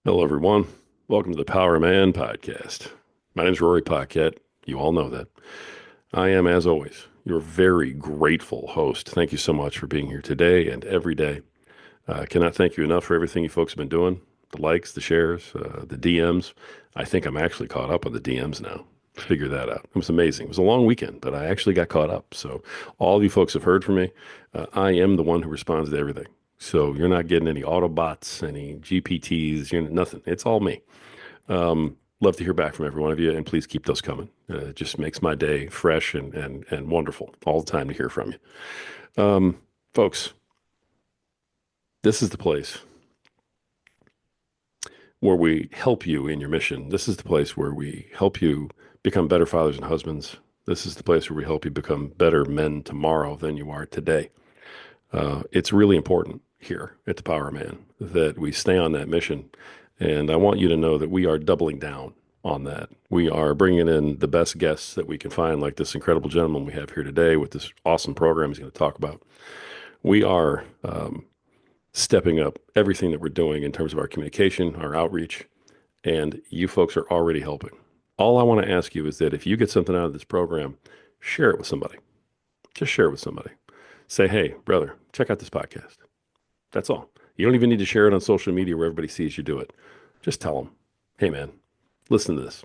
Hello, everyone. Welcome to the Power Man podcast. My name is Rory Paquette. You all know that. I am, as always, your very grateful host. Thank you so much for being here today and every day. I cannot thank you enough for everything you folks have been doing. The likes, the shares, the DMs. I think I'm actually caught up on the DMs now. Figure that out. It was amazing. It was a long weekend, but I actually got caught up. So all of you folks have heard from me. I am the one who responds to everything. So you're not getting any Autobots, any GPTs, nothing. It's all me. Love to hear back from every one of you, and please keep those coming. It just makes my day fresh and wonderful all the time to hear from you. Folks, this is the place where we help you in your mission. This is the place where we help you become better fathers and husbands. This is the place where we help you become better men tomorrow than you are today. It's really important here at the Power Man that we stay on that mission. And I want you to know that we are doubling down on that. We are bringing in the best guests that we can find, like this incredible gentleman we have here today with this awesome program he's going to talk about. We are stepping up everything that we're doing in terms of our communication, our outreach, and you folks are already helping. All I want to ask you is that if you get something out of this program, share it with somebody. Just share it with somebody. Say, hey, brother, check out this podcast. That's all. You don't even need to share it on social media where everybody sees you do it. Just tell them, hey, man, listen to this.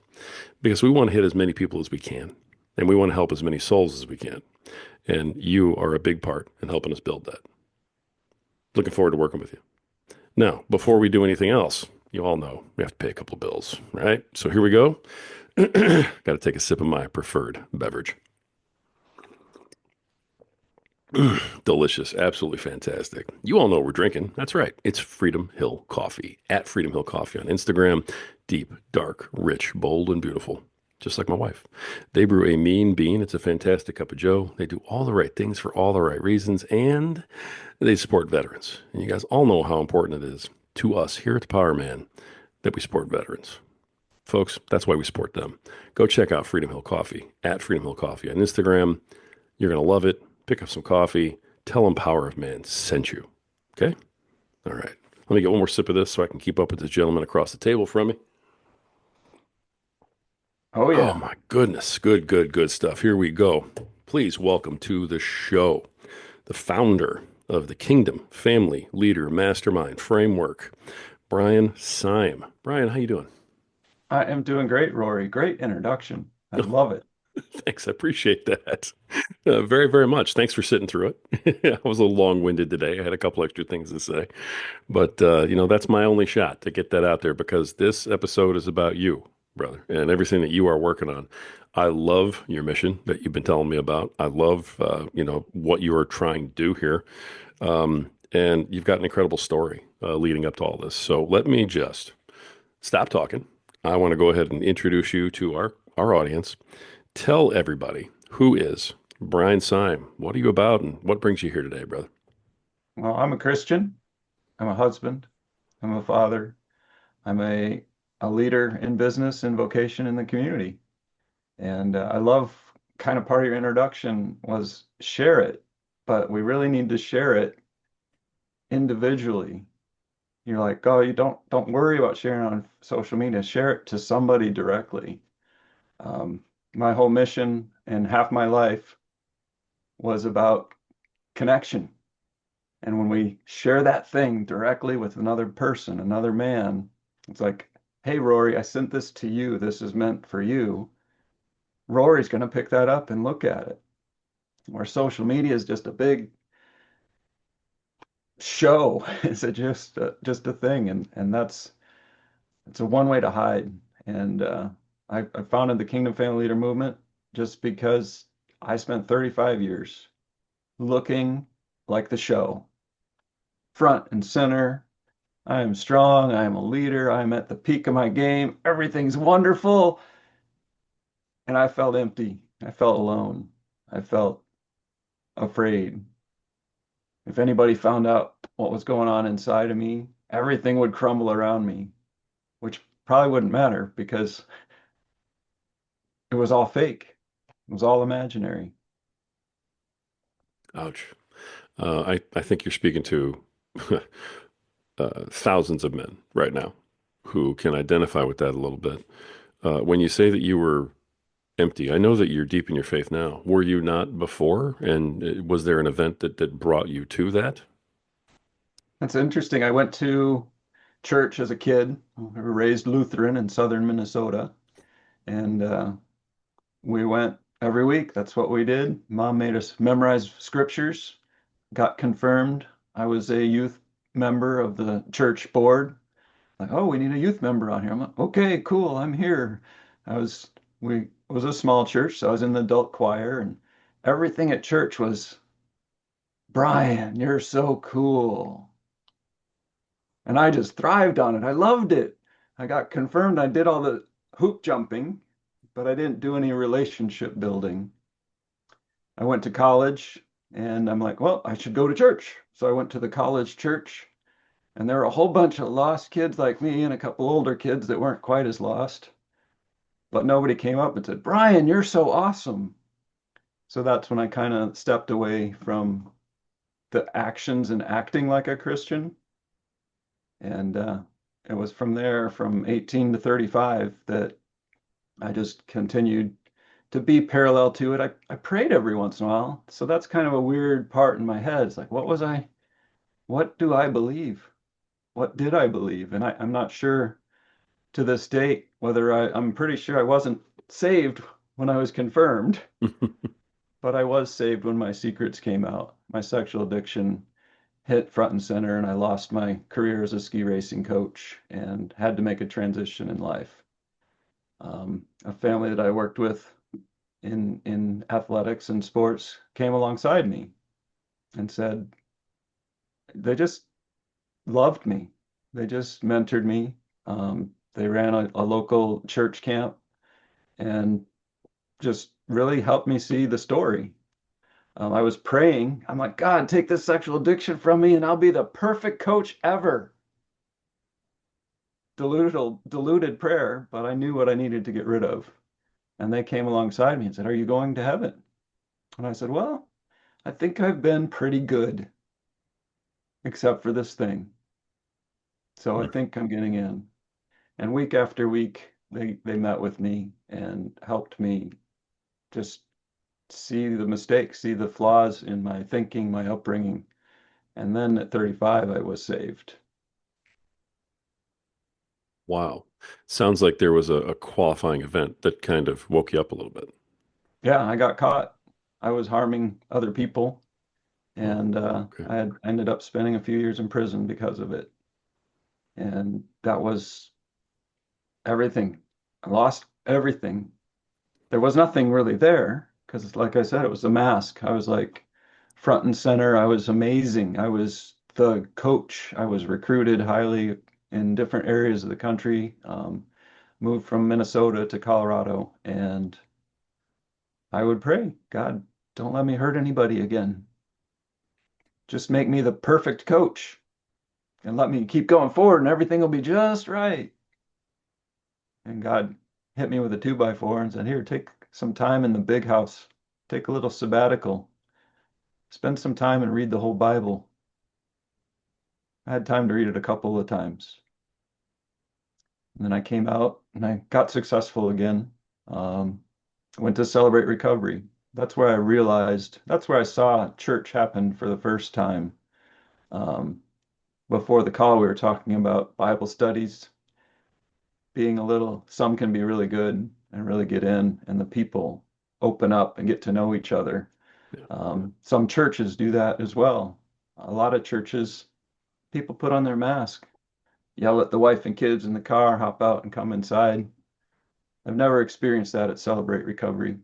Because we want to hit as many people as we can, and we want to help as many souls as we can. And you are a big part in helping us build that. Looking forward to working with you. Now, before we do anything else, you all know we have to pay a couple of bills, right? So here we go. Got to take a sip of my preferred beverage. Delicious. Absolutely fantastic. You all know what we're drinking. That's right. It's Freedom Hill Coffee at Freedom Hill Coffee on Instagram. Deep, dark, rich, bold, and beautiful. Just like my wife. They brew a mean bean. It's a fantastic cup of joe. They do all the right things for all the right reasons, and they support veterans. And you guys all know how important it is to us here at the Power Man that we support veterans. Folks, that's why we support them. Go check out Freedom Hill Coffee at Freedom Hill Coffee on Instagram. You're going to love it. Pick up some coffee. Tell them Power of Man sent you. Okay? All right. Let me get one more sip of this so I can keep up with this gentleman across the table from me. Oh Oh, yeah. my goodness. Good, good, good stuff. Here we go. Please welcome to the show the founder of the Kingdom Family Leader Mastermind Framework, Brian Seim. Brian, how you doing? I am doing great, Rory. Great introduction. I love it. Thanks. I appreciate that. Very, very much. Thanks for sitting through it. I was a little long-winded today. I had a couple extra things to say, but that's my only shot to get that out there because this episode is about you, brother, and everything that you are working on. I love your mission that you've been telling me about. I love, what you are trying to do here, and you've got an incredible story leading up to all this. So let me just stop talking. I want to go ahead and introduce you to our audience. Tell everybody who is Brian Syme. What are you about and what brings you here today, brother? Well, I'm a Christian. I'm a husband. I'm a father. I'm a leader in business and vocation in the community. And I love kind of part of your introduction was share it, but we really need to share it individually. You're like, oh, you don't worry about sharing on social media. Share it to somebody directly. My whole mission and half my life was about connection. And when we share that thing directly with another person, another man, it's like, hey, Rory, I sent this to you. This is meant for you. Rory's going to pick that up and look at it. Where social media is just a big show. It's just a thing. And that's it's a one way to hide. And I founded the Kingdom Family Leader movement just because I spent 35 years looking like the show, front and center. I am strong. I am a leader. I'm at the peak of my game. Everything's wonderful. And I felt empty. I felt alone. I felt afraid. If anybody found out what was going on inside of me, everything would crumble around me, which probably wouldn't matter because it was all fake. It was all imaginary. Ouch. I think you're speaking to thousands of men right now who can identify with that a little bit. When you say that you were empty, I know that you're deep in your faith now. Were you not before? And was there an event that brought you to that? That's interesting. I went to church as a kid. We were raised Lutheran in southern Minnesota, and we went every week. That's what we did. Mom made us memorize scriptures, got confirmed. I was a youth member of the church board. Like, oh, we need a youth member on here. I'm like, okay, cool, I'm here. I was, we it was a small church, so I was in the adult choir, and everything at church was, Brian, you're so cool. And I just thrived on it. I loved it. I got confirmed. I did all the hoop jumping, but I didn't do any relationship building. I went to college and I'm like, well, I should go to church. So I went to the college church, and there were a whole bunch of lost kids like me and a couple older kids that weren't quite as lost. But nobody came up and said, Brian, you're so awesome. So that's when I kind of stepped away from the actions and acting like a Christian. And it was from there, from 18 to 35, that I just continued to be parallel to it. I prayed every once in a while. So that's kind of a weird part in my head. It's like, what do I believe? What did I believe? And I'm not sure to this date whether I'm pretty sure I wasn't saved when I was confirmed, but I was saved when my secrets came out. My sexual addiction hit front and center, and I lost my career as a ski racing coach and had to make a transition in life. A family that I worked with in athletics and sports came alongside me and said they just loved me. They just mentored me. They ran a local church camp and just really helped me see the story. I was praying. I'm like, God, take this sexual addiction from me, and I'll be the perfect coach ever. Diluted prayer, but I knew what I needed to get rid of. And they came alongside me and said, are you going to heaven? And I said, well, I think I've been pretty good, except for this thing. So I think I'm getting in. And week after week, they met with me and helped me just see the mistakes, see the flaws in my thinking, my upbringing. And then at 35, I was saved. Wow. Sounds like there was a qualifying event that kind of woke you up a little bit. Yeah, I got caught. I was harming other people, Oh, and okay. I had ended up spending a few years in prison because of it. And that was everything. I lost everything. There was nothing really there because, like I said, it was a mask. I was like front and center. I was amazing. I was the coach. I was recruited highly in different areas of the country. Moved from Minnesota to Colorado, and I would pray, God, don't let me hurt anybody again. Just make me the perfect coach and let me keep going forward, and everything will be just right. And God hit me with a 2x4 and said, here, take some time in the big house. Take a little sabbatical. Spend some time and read the whole Bible. I had time to read it a couple of times. And then I came out and I got successful again. Um, went to Celebrate Recovery. That's where I realized, that's where I saw church happen for the first time. Um, Before the call, we were talking about Bible studies being a little, some can be really good and really get in, and the people open up and get to know each other. Yeah. Some churches do that as well. A lot of churches, people put on their mask, yell at the wife and kids in the car, hop out and come inside. I've never experienced that at Celebrate Recovery.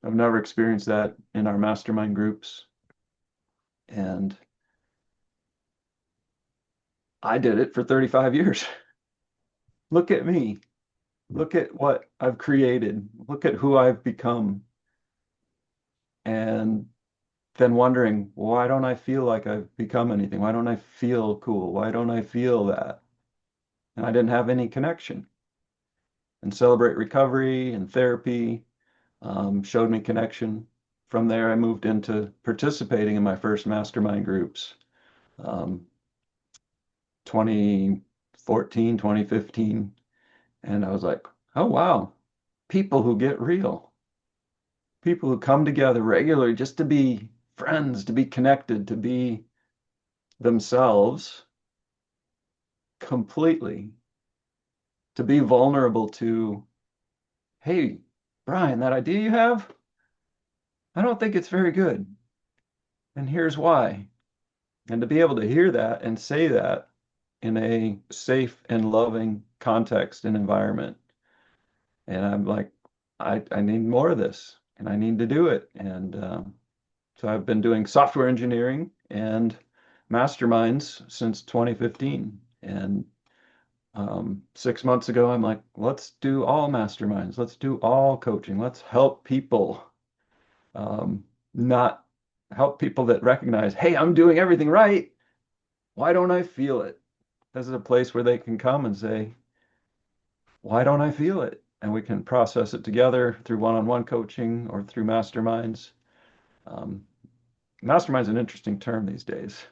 I've never experienced that in our mastermind groups. And I did it for 35 years. Look at me. Look at what I've created. Look at who I've become. And then wondering, why don't I feel like I've become anything? Why don't I feel cool? Why don't I feel that? And I didn't have any connection. And Celebrate Recovery and therapy showed me connection. From there, I moved into participating in my first mastermind groups. Um, 23 2014, 2015. And I was like, oh, wow, people who get real, people who come together regularly just to be friends, to be connected, to be themselves completely, to be vulnerable to, hey, Brian, that idea you have, I don't think it's very good. And here's why. And to be able to hear that and say that in a safe and loving context and environment. And I'm like, I need more of this and I need to do it. And so I've been doing software engineering and masterminds since 2015. And 6 months ago, I'm like, let's do all masterminds. Let's do all coaching. Let's help people, not help people that recognize, hey, I'm doing everything right. Why don't I feel it? This is a place where they can come and say, why don't I feel it? And we can process it together through one-on-one coaching or through masterminds. Um, Mastermind's an interesting term these days.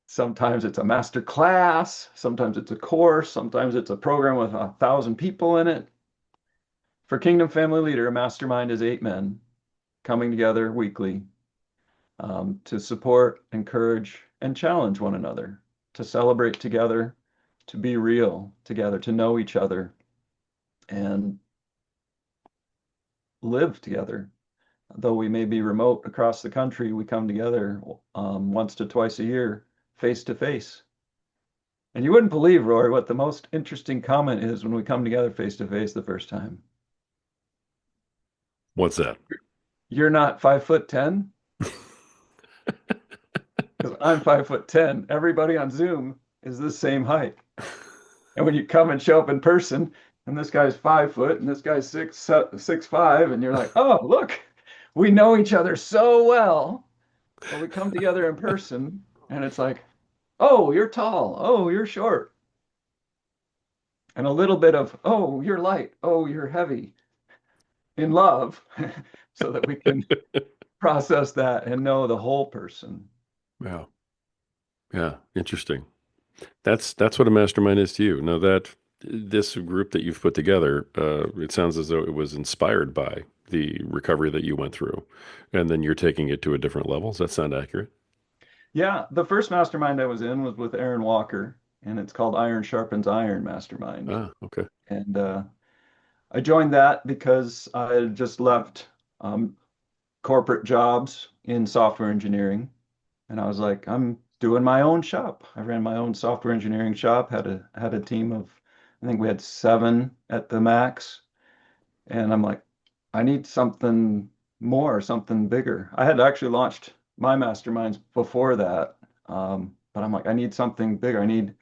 Sometimes it's a master class, sometimes it's a course, sometimes it's a program with 1,000 people in it. For Kingdom Family Leader, a mastermind is 8 men coming together weekly to support, encourage, and challenge one another, to celebrate together, to be real together, to know each other, and live together. Though we may be remote across the country, we come together once to twice a year, face to face. And you wouldn't believe, Rory, what the most interesting comment is when we come together face to face the first time. What's that? You're not 5'10", because I'm 5'10". Everybody on Zoom is the same height. And when you come and show up in person, and this guy's 5 foot, and this guy's 6'5", and you're like, oh, look, we know each other so well. But we come together in person, and it's like, oh, you're tall. Oh, you're short. And a little bit of, oh, you're light. Oh, you're heavy in love, so that we can process that and know the whole person. Yeah. Yeah. Interesting. That's what a mastermind is to you. Now that this group that you've put together, it sounds as though it was inspired by the recovery that you went through, and then you're taking it to a different level. Does that sound accurate? Yeah, the first mastermind I was in was with Aaron Walker, and it's called Iron Sharpens Iron Mastermind. Ah, okay. And I joined that because I had just left um, corporate jobs in software engineering. And I was like, I'm doing my own shop. I ran my own software engineering shop, had a team of, I think we had 7 at the max. And I'm like, I need something more, something bigger. I had actually launched my masterminds before that. But I'm like, I need something bigger. I need,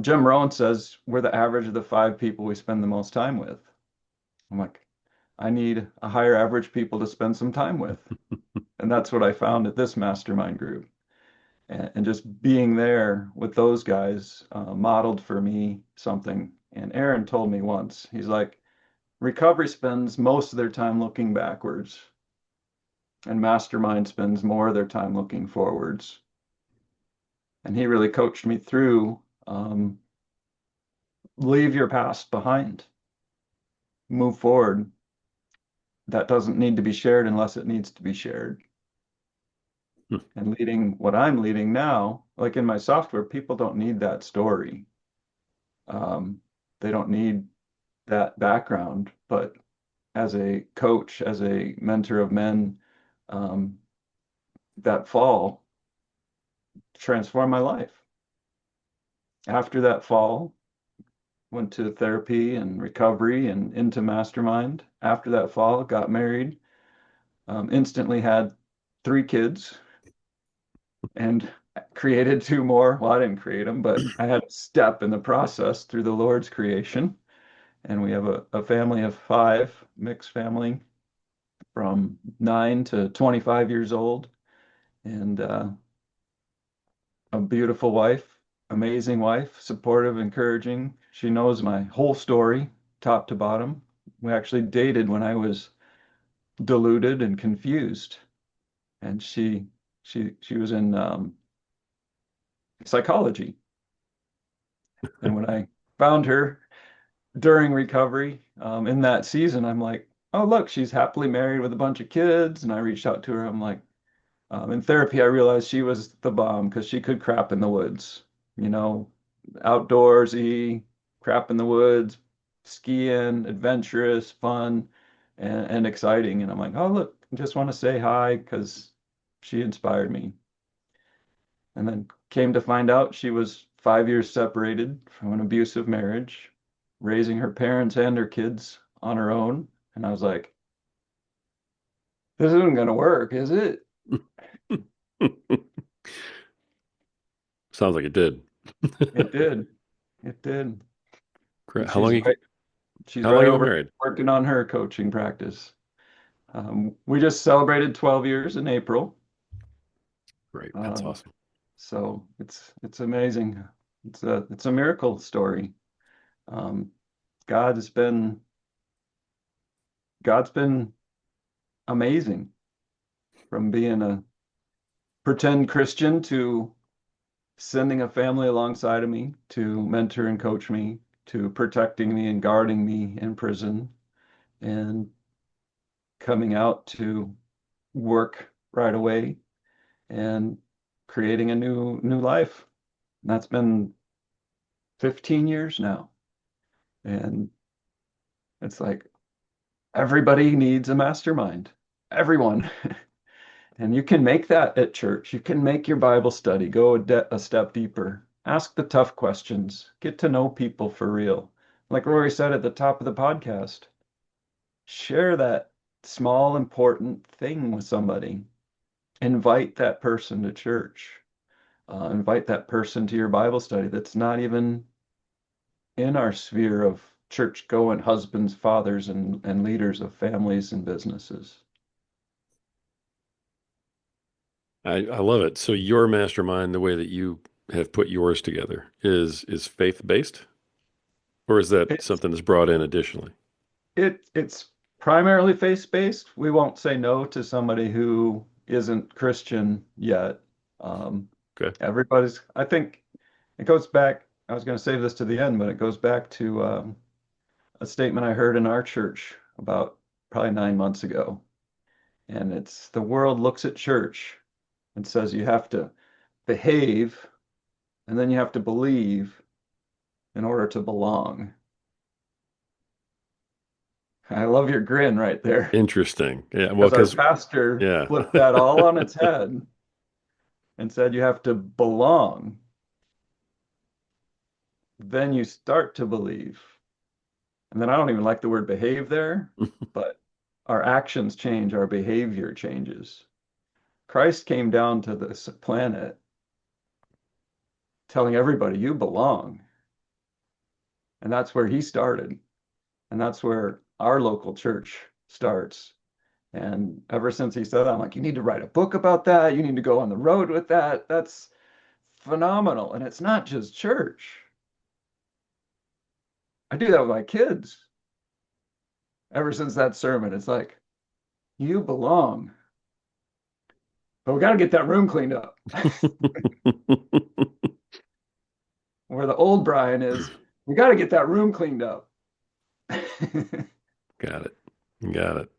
Jim Rohn says we're the average of the 5 people we spend the most time with. I'm like, I need a higher average people to spend some time with. And that's what I found at this mastermind group. And just being there with those guys modeled for me something. And Aaron told me once, he's like, recovery spends most of their time looking backwards, and mastermind spends more of their time looking forwards. And he really coached me through leave your past behind, move forward. That doesn't need to be shared unless it needs to be shared. Hmm. And leading what I'm leading now, like in my software, people don't need that story. They don't need that background. But as a coach, as a mentor of men, um, that fall transformed my life. After that fall, went to therapy and recovery and into mastermind. After that fall, got married, instantly had 3 kids and created 2 more. Well, I didn't create them, but I had a step in the process through the Lord's creation. And we have a family of 5, mixed family from 9 to 25 years old, and a beautiful wife, amazing wife, supportive, encouraging. She knows my whole story, top to bottom. We actually dated when I was deluded and confused, and she was in psychology, And when I found her during recovery, in that season, I'm like, oh, look, she's happily married with a bunch of kids. And I reached out to her. I'm like, in therapy, I realized she was the bomb because she could crap in the woods, you know, outdoorsy, crap in the woods, skiing, adventurous, fun, and exciting. And I'm like, oh, look, I just want to say hi because she inspired me. And then came to find out she was 5 years separated from an abusive marriage, raising her parents and her kids on her own. And I was like, this isn't going to work, is it? Sounds like it did. It did. It did. And How long she's how long right you been over married? working on her coaching practice. We just celebrated 12 years in April. Great. That's Um, awesome. so it's amazing. It's a miracle story. Um, God's been God's been amazing from being a pretend Christian to sending a family alongside of me to mentor and coach me to protecting me and guarding me in prison and coming out to work right away and creating a new life. And that's been 15 years now. And it's like everybody needs a mastermind. Everyone. And you can make that at church. You can make your Bible study go a step deeper. Ask the tough questions. Get to know people for real. Like Rory said at the top of the podcast, share that small, important thing with somebody. Invite that person to church. Invite that person to your Bible study that's not even in our sphere of church going husbands, fathers, and leaders of families and businesses. I love it. So your mastermind, the way that you have put yours together, is faith based, or is that It's something that's brought in additionally? it's primarily faith-based. We won't say no to somebody who isn't Christian yet. Um, Okay. I think it goes back, I was going to save this to the end, but it goes back to a statement I heard in our church about probably 9 months ago. And it's the world looks at church and says you have to behave and then you have to believe in order to belong. I love your grin right there Interesting. Yeah. Well, because our because pastor yeah, flipped that all on its head and said you have to belong. Then you start to believe. And then I don't even like the word behave there, but our actions change, our behavior changes. Christ came down to this planet telling everybody you belong. And that's where he started. And that's where our local church starts. And ever since he said that, I'm like, you need to write a book about that. You need to go on the road with that. That's phenomenal. And it's not just church. I do that with my kids. Ever since that sermon, it's like, you belong, but we got to get that room cleaned up. Where the old Brian is, we got to get that room cleaned up. got it. Got it.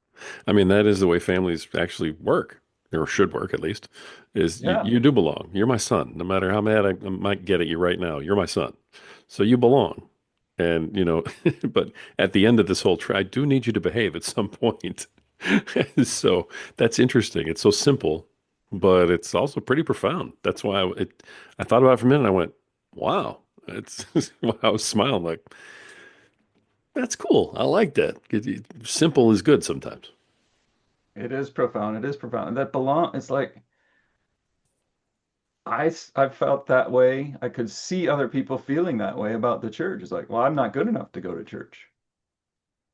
I mean, that is the way families actually work, or should work at least, is Yeah, you do belong. You're my son. No matter how mad I might get at you right now, you're my son. So you belong. And, but at the end of this whole I do need you to behave at some point. So that's interesting. It's so simple, but it's also pretty profound. That's why I thought about it for a minute. I went, wow. It's I was smiling like, that's cool. I like that. Simple is good sometimes. it is profound. It is profound. That belong, it's like I felt that way. I could see other people feeling that way about the church. It's like, well, I'm not good enough to go to church.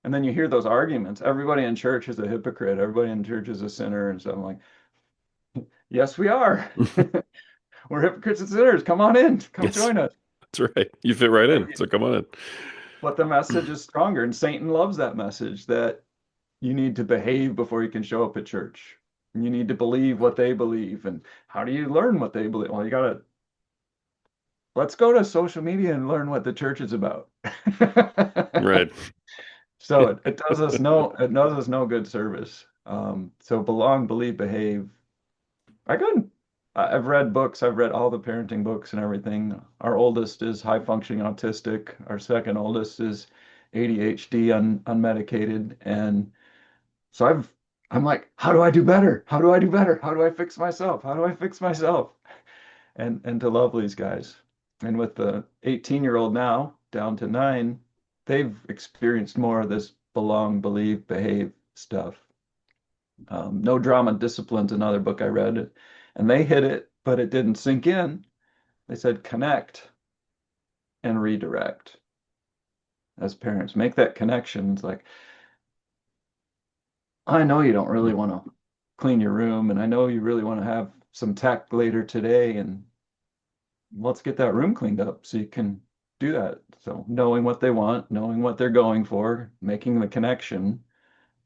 And then you hear those arguments. Everybody in church is a hypocrite. Everybody in church is a sinner. And so I'm like, yes, we are. We're hypocrites and sinners. Come on in. Come Yes, join us. that's right. You fit right But, in. So come on but the message is stronger. And Satan loves that message that you need to behave before you can show up at church. And you need to believe what they believe. And how do you learn what they believe? Well, you got to let's go to social media and learn what the church is about. Right. So it does us no good service. So belong, believe, behave. I got I've read books, I've read all the parenting books and everything. Our oldest is high functioning autistic. Our second oldest is ADHD unmedicated. And so I'm like, how do I do better? How do I do better? How do I fix myself? How do I fix myself? And to love these guys. And with the 18-year-old now down to 9, they've experienced more of this belong, believe, behave stuff. No Drama Discipline's another book I read, and they hit it, but it didn't sink in. They said connect and redirect as parents. Make that connection. It's like, I know you don't really want to clean your room, and I know you really want to have some tech later today, and let's get that room cleaned up so you can do that. So knowing what they want, knowing what they're going for, making the connection,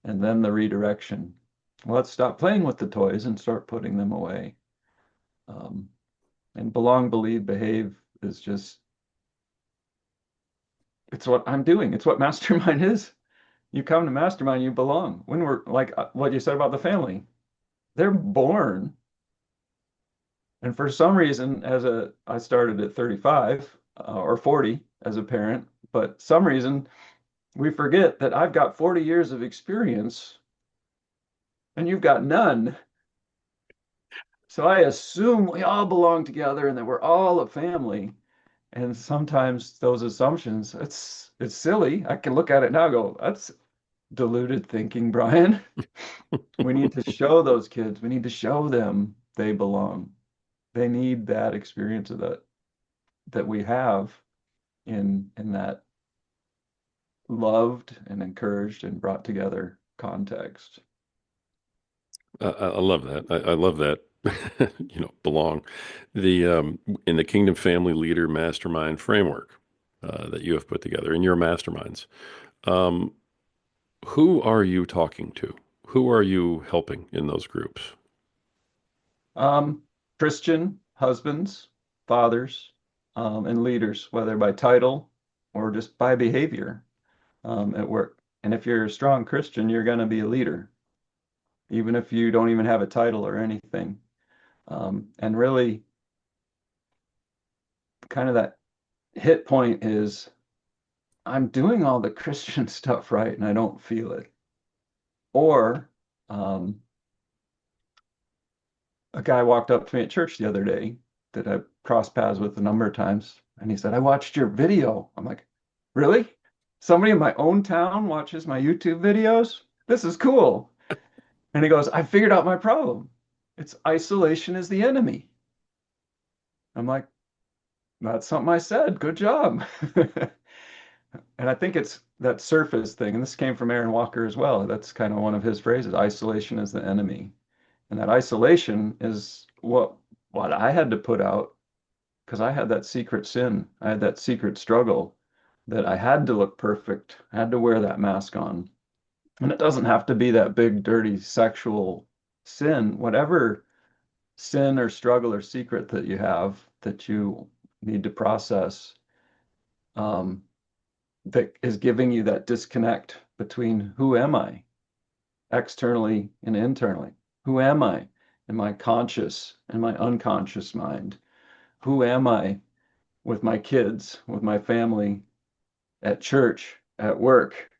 and then the redirection. Let's stop playing with the toys and start putting them away. Um, and belong, believe, behave is just, it's what I'm doing. It's what mastermind is. You come to mastermind, you belong. When we're like what you said about the family, they're born. And for some reason, I started at 35 or 40 as a parent, but some reason we forget that I've got 40 years of experience and you've got none. So I assume we all belong together and that we're all a family. And sometimes those assumptions, it's silly. I can look at it now and go, that's deluded thinking, Brian. We need to show those kids, we need to show them they belong. They need that experience of that we have in that loved and encouraged and brought together context. I love that. I love that. Belong. The In the Kingdom Family Leader Mastermind framework that you have put together in your masterminds. Um, who are you talking to? Who are you helping in those groups? Um, Christian husbands, fathers, and leaders, whether by title or just by behavior at work. And if you're a strong Christian, you're going to be a leader, even if you don't even have a title or anything. And really, kind of that hit point is I'm doing all the Christian stuff right and I don't feel it. Or um, a guy walked up to me at church the other day that I crossed paths with a number of times, and he said, I watched your video. I'm like, really? Somebody in my own town watches my YouTube videos? This is cool. And he goes, I figured out my problem. It's isolation is the enemy. I'm like, that's something I said. Good job. And I think it's that surface thing. And this came from Aaron Walker as well. That's kind of one of his phrases. Isolation is the enemy. And that isolation is what I had to put out because I had that secret sin. I had that secret struggle that I had to look perfect. I had to wear that mask on. And it doesn't have to be that big, dirty sexual sin. Whatever sin or struggle or secret that you have that you need to process, um, that is giving you that disconnect between who am I externally and internally? Who am I in my conscious and my unconscious mind? Who am I with my kids, with my family, at church, at work,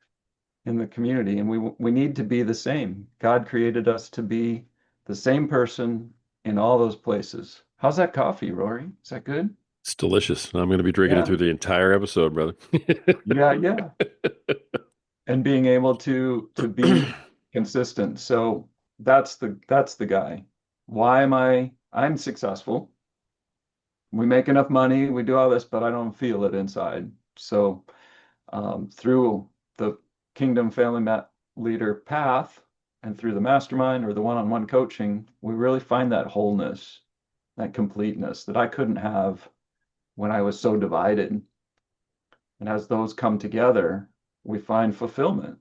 in the community? And we need to be the same. God created us to be the same person in all those places. How's that coffee, Rory? Is that good? It's delicious. I'm going to be drinking it Yeah. through the entire episode, brother. Yeah, yeah. And being able to be consistent. So that's the guy. Why am I'm successful. We make enough money, we do all this, but I don't feel it inside. So through the Kingdom Family Leader path and through the mastermind or the one-on-one coaching, we really find that wholeness, that completeness that I couldn't have when I was so divided. And as those come together, we find fulfillment.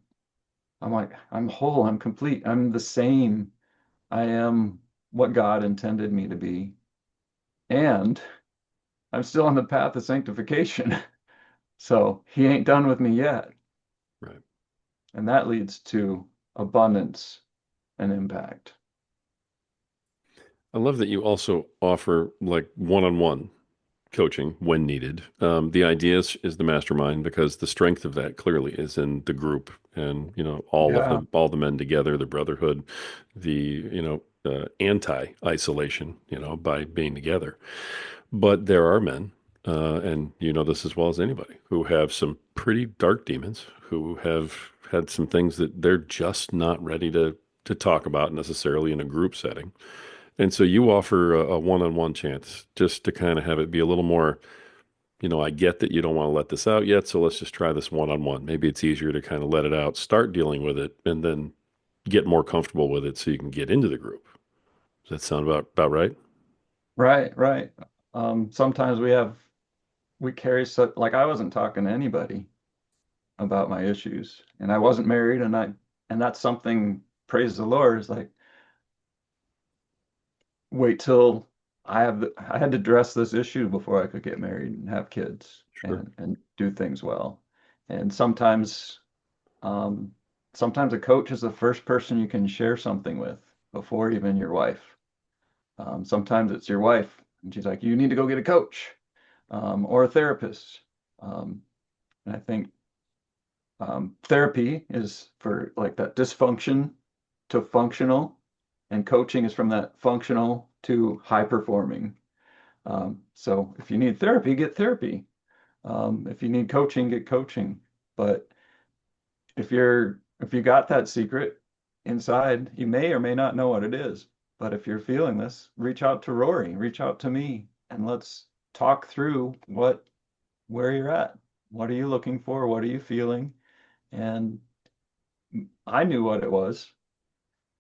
I'm like, I'm whole, I'm complete, I'm the same. I am what God intended me to be. And I'm still on the path of sanctification. So he ain't done with me yet. Right. And that leads to abundance and impact. I love that you also offer like one-on-one coaching when needed. The idea is the mastermind because the strength of that clearly is in the group and Yeah. all the men together, the brotherhood, the anti-isolation, by being together. But there are men, and you know this as well as anybody, who have some pretty dark demons, who have had some things that they're just not ready to talk about necessarily in a group setting. And so you offer a one-on-one chance just to kind of have it be a little more, I get that you don't want to let this out yet, so let's just try this one-on-one. Maybe it's easier to kind of let it out, start dealing with it, and then get more comfortable with it so you can get into the group. Does that sound about right? Right, right. Sometimes we carry so like I wasn't talking to anybody about my issues and I wasn't married and that's something, praise the Lord, is like wait till I had to address this issue before I could get married and have kids Sure. and do things well. And um sometimes a coach is the first person you can share something with before even your wife. Sometimes it's your wife and she's like, you need to go get a coach, or a therapist. Um, and I think therapy is for like that dysfunction to functional, and coaching is from that functional to high performing. So if you need therapy, get therapy. If you need coaching, get coaching. But if you got that secret inside, you may or may not know what it is. But if you're feeling this, reach out to Rory, reach out to me, and let's talk through where you're at. What are you looking for? What are you feeling? And I knew what it was,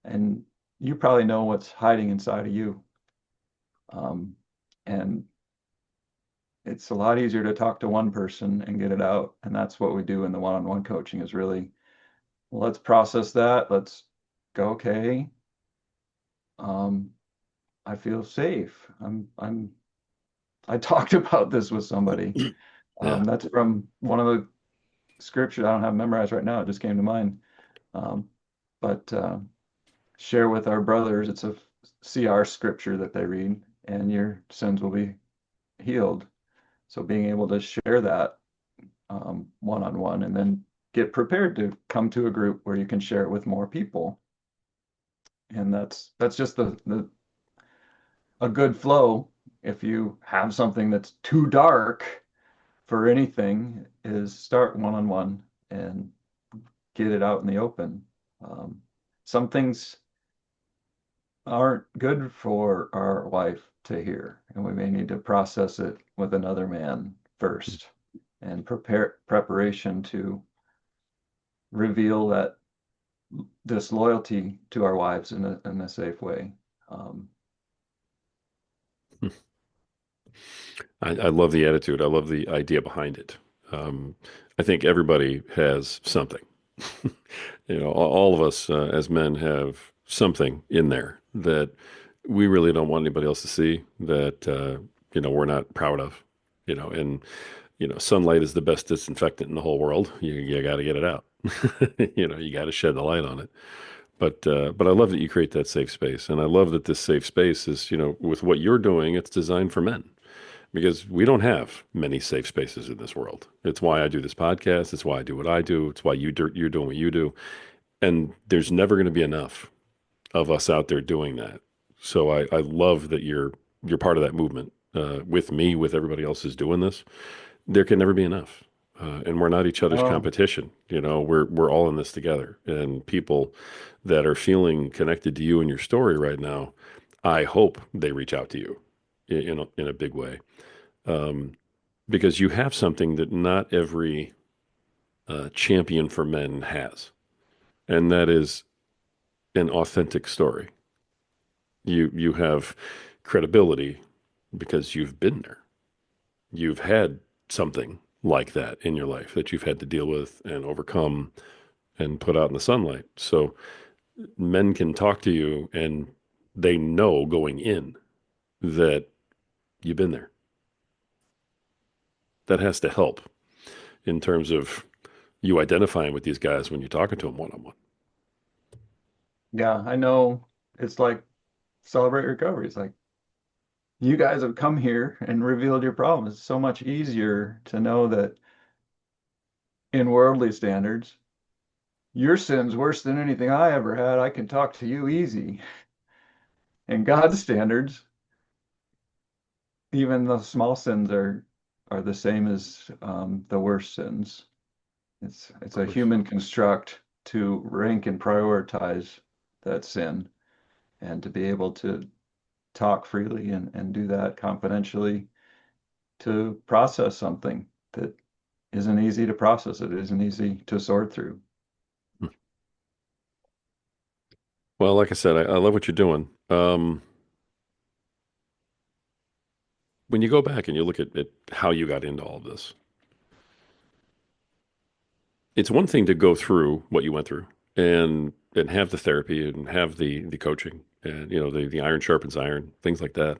and you probably know what's hiding inside of you. Um, and it's a lot easier to talk to one person and get it out. And that's what we do in the one-on-one coaching is really, well, let's process that. Let's go, okay. Um, I feel safe. I talked about this with somebody. Yeah. That's from one of the scriptures I don't have memorized right now. It just came to mind. Um, but share with our brothers. It's a CR scripture that they read, and your sins will be healed. So being able to share that one on one, and then get prepared to come to a group where you can share it with more people, and that's just the a good flow. If you have something that's too dark for anything, is start one on one and get it out in the open. Um, some things aren't good for our wife to hear, and we may need to process it with another man first and preparation to reveal that disloyalty to our wives in a safe way. Um, I love the attitude. I love the idea behind it. Um, I think everybody has something. All of us as men have something in there that we really don't want anybody else to see that, we're not proud of, and, sunlight is the best disinfectant in the whole world. You got to get it out. You got to shed the light on it. But I love that you create that safe space. And I love that this safe space is, with what you're doing, it's designed for men because we don't have many safe spaces in this world. It's why I do this podcast. It's why I do what I do. It's why you're doing what you do. And there's never going to be enough of us out there doing that. So I love that you're part of that movement with me, with everybody else who's doing this. There can never be enough. And we're not each other's oh, competition. We're all in this together. And people that are feeling connected to you and your story right now, I hope they reach out to you in a big way, um, because you have something that not every champion for men has, and that is an authentic story. You have credibility because you've been there. You've had something like that in your life that you've had to deal with and overcome and put out in the sunlight. So men can talk to you and they know going in that you've been there. that has to help in terms of you identifying with these guys when you're talking to them one on one. Yeah, I know it's like celebrate recovery. It's like you guys have come here and revealed your problem. It's so much easier to know that in worldly standards, your sin's worse than anything I ever had. I can talk to you easy. In God's standards, even the small sins are the same as the worst sins. It's Of a course. human construct to rank and prioritize that sin and to be able to talk freely and do that confidentially to process something that isn't easy to process. It isn't easy to sort through. Well, like I said, I love what you're doing. When you go back and you look at how you got into all of this, it's one thing to go through what you went through and have the therapy and have the coaching and the iron sharpens iron, things like that,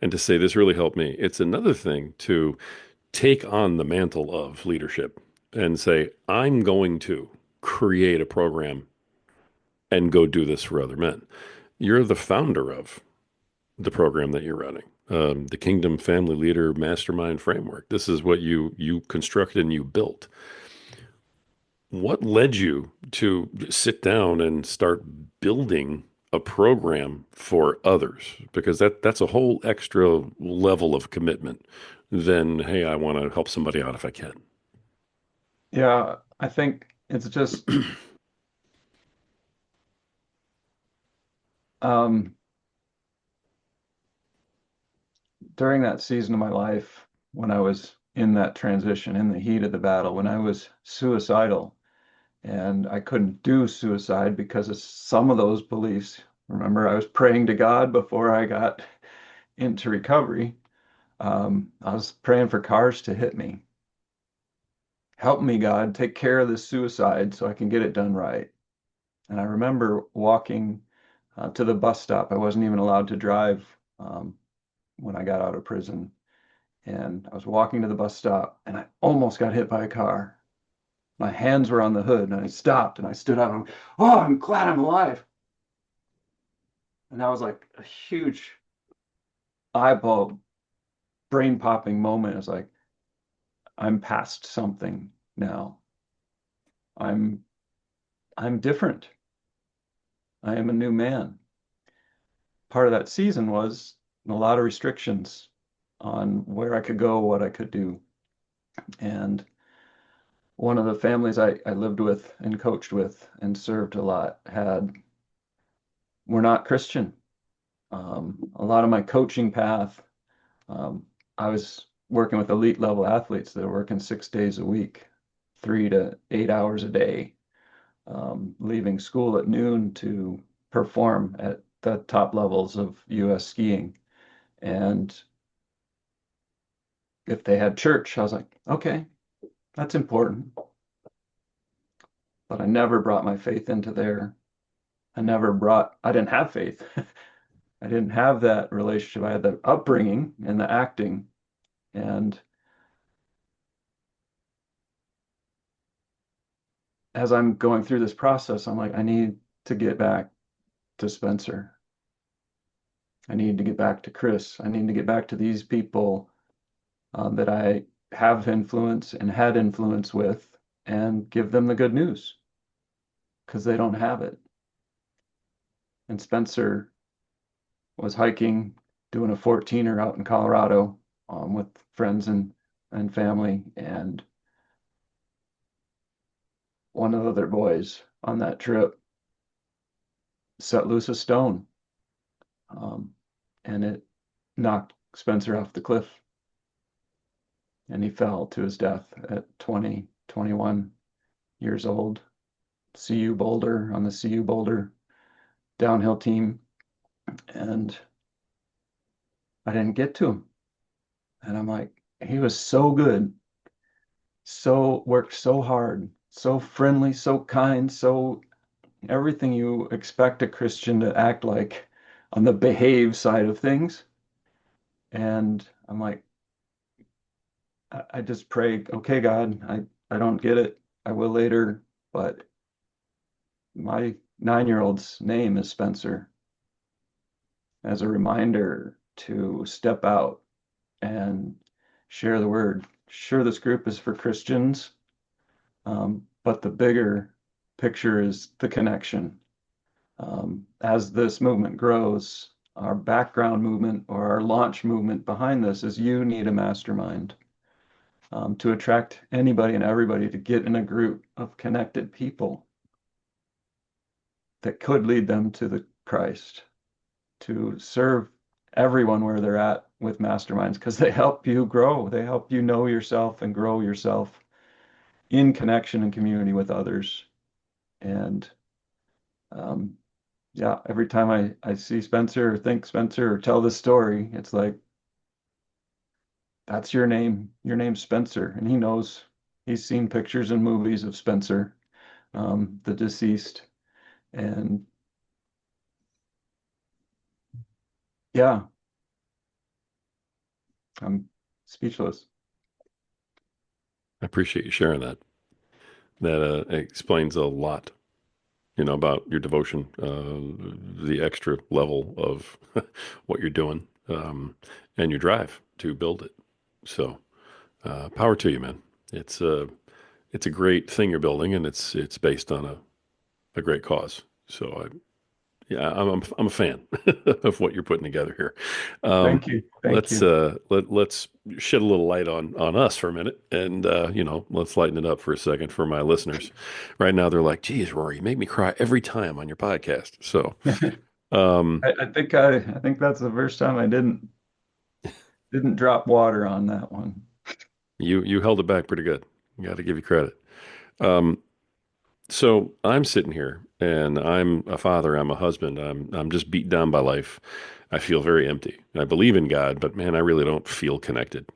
and to say this really helped me. It's another thing to take on the mantle of leadership and say, I'm going to create a program and go do this for other men. You're the founder of the program that you're running, the Kingdom Family Leader Mastermind Framework. This is what you constructed and you built. What led you to sit down and start building a program for others? Because that's a whole extra level of commitment than, hey, I want to help somebody out if I can. Yeah, I think it's just um, during that season of my life when I was in that transition, in the heat of the battle, when I was suicidal and I couldn't do suicide because of some of those beliefs. Remember, I was praying to God before I got into recovery. I was praying for cars to hit me. Help me, God, take care of this suicide so I can get it done right. And I remember walking to the bus stop. I wasn't even allowed to drive when I got out of prison. And I was walking to the bus stop and I almost got hit by a car. My hands were on the hood and I stopped and I stood up and, oh, I'm glad I'm alive. And that was like a huge eyeball, brain popping moment. It's like, I'm past something now. I'm I'm different. I am a new man. Part of that season was a lot of restrictions on where I could go, what I could do. And one of the families I lived with and coached with and served a lot were not Christian. A lot of my coaching path, I was working with elite level athletes that are working 6 days a week, 3 to 8 hours a day, leaving school at noon to perform at the top levels of US skiing. And if they had church, I was like, okay, that's important. But I never brought my faith into there. I didn't have faith. I didn't have that relationship. I had the upbringing and the acting. And as I'm going through this process, I'm like, I need to get back to Spencer. I need to get back to Chris. I need to get back to these people that I have influence and had influence with and give them the good news because they don't have it. And Spencer was hiking, doing a 14er out in Colorado with friends and family. And one of the other boys on that trip set loose a stone um, and it knocked Spencer off the cliff and he fell to his death at 20, 21 years old. CU Boulder on the CU Boulder downhill team. And I didn't get to him. And I'm like, he was so good, so worked so hard, so friendly, so kind, so everything you expect a Christian to act like on the behave side of things. And I'm like, I just pray, okay, God, I don't get it. I will later, but my 9-year-old's name is Spencer as a reminder to step out and share the word. Sure, this group is for Christians, but the bigger picture is the connection. As this movement grows, our background movement or our launch movement behind this is you need a mastermind to attract anybody and everybody to get in a group of connected people that could lead them to the Christ, to serve everyone where they're at with masterminds because they help you grow. They help you know yourself and grow yourself in connection and community with others. And um, yeah, every time I see Spencer or think Spencer or tell this story, it's like, that's your name. Your name's Spencer. And he knows he's seen pictures and movies of Spencer, the deceased. And yeah, I'm speechless. I appreciate you sharing that. That explains a lot, about your devotion, the extra level of what you're doing, and your drive to build it. So, power to you, man. It's a it's a great thing you're building, and it's based on a great cause. So, yeah, I'm a fan of what you're putting together here. Thank you. Thank Let's you. let's shed a little light on us for a minute, and let's lighten it up for a second for my listeners. Right now, they're like, "Geez, Rory, you make me cry every time on your podcast." So, um, I think that's the first time I didn't drop water on that one. you held it back pretty good. Got to give you credit. Um, so I'm sitting here, and I'm a father. I'm a husband. I'm just beat down by life. I feel very empty. I believe in God, but man, I really don't feel connected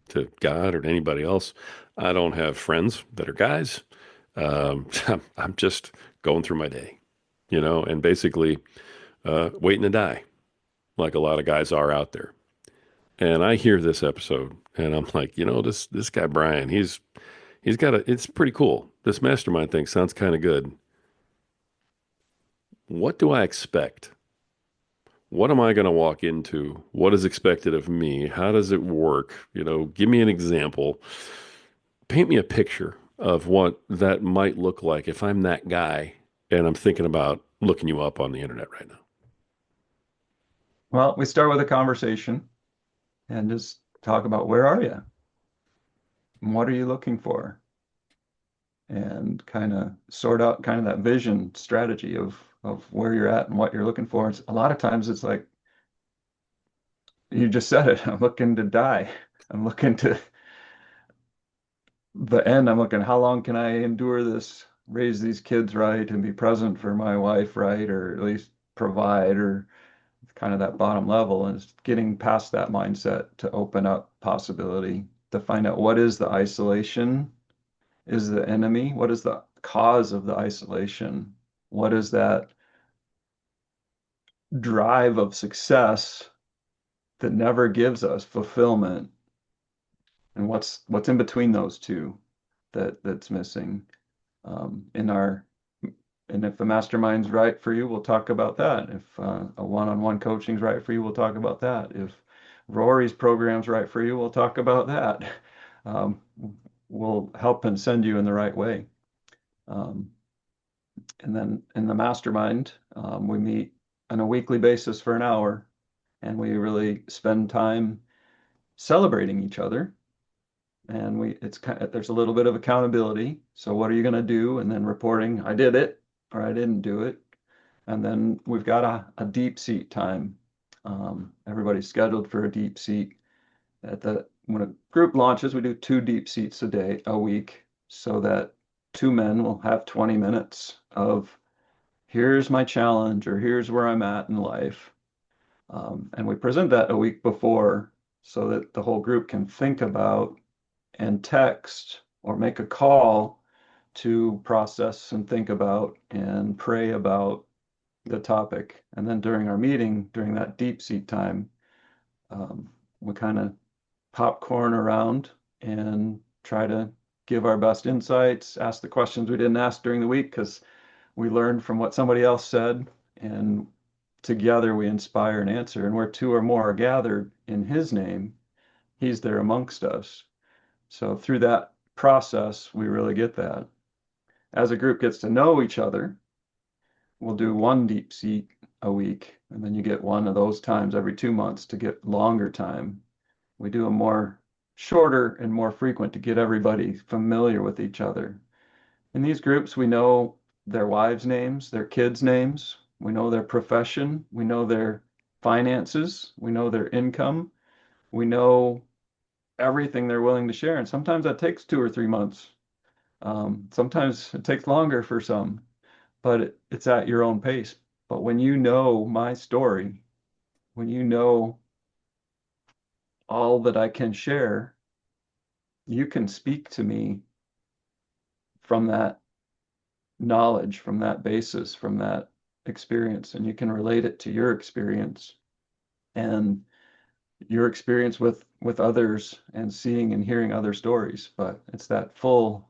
to God or to anybody else. I don't have friends that are guys. I'm just going through my day, and basically waiting to die, like a lot of guys are out there. And I hear this episode, and I'm like, this guy Brian, he's got a. It's pretty cool. This mastermind thing sounds kind of good. What do I expect? What am I going to walk into? What is expected of me? How does it work? Give me an example. Paint me a picture of what that might look like if I'm that guy and I'm thinking about looking you up on the internet right now. Well, we start with a conversation and just talk about where are you? And what are you looking for? And kind of sort out kind of that vision strategy of where you're at and what you're looking for. A lot of times it's like you just said it. I'm looking to die. I'm looking to the end. I'm looking, how long can I endure this, raise these kids right, and be present for my wife right, or at least provide, or kind of that bottom level. And it's getting past that mindset to open up possibility, to find out what is the isolation, is the enemy, what is the cause of the isolation, what is that drive of success that never gives us fulfillment, and what's in between those two that's missing in our. And if the mastermind's right for you, we'll talk about that. If a one-on-one coaching's right for you, we'll talk about that. If Rory's program's right for you, we'll talk about that. Um, we'll help and send you in the right way. Um, and then in the mastermind, we meet on a weekly basis for an hour, and we really spend time celebrating each other. And it's kind of, there's a little bit of accountability. So what are you going to do? And then reporting, I did it or I didn't do it. And then we've got a deep seat time. Everybody's scheduled for a deep seat. When a group launches, we do 2 deep seats a week, so that 2 men will have 20 minutes of here's my challenge or here's where I'm at in life. And we present that a week before so that the whole group can think about and text or make a call to process and think about and pray about the topic. And then during our meeting, during that deep seat time, we kind of popcorn around and try to give our best insights, ask the questions we didn't ask during the week because we learned from what somebody else said, and together we inspire and answer. And where two or more are gathered in his name, he's there amongst us. So through that process, we really get that. As a group gets to know each other, we'll do one deep seat a week, and then you get one of those times every 2 months to get longer time. We do a more shorter and more frequent to get everybody familiar with each other. In these groups, we know their wives' names, their kids' names, we know their profession, we know their finances, we know their income, we know everything they're willing to share. And sometimes that takes 2 or 3 months. Sometimes it takes longer for some, but it's at your own pace. But when you know my story, when you know all that I can share, you can speak to me from that knowledge, from that basis, from that experience, and you can relate it to your experience and your experience with others and seeing and hearing other stories. But it's that full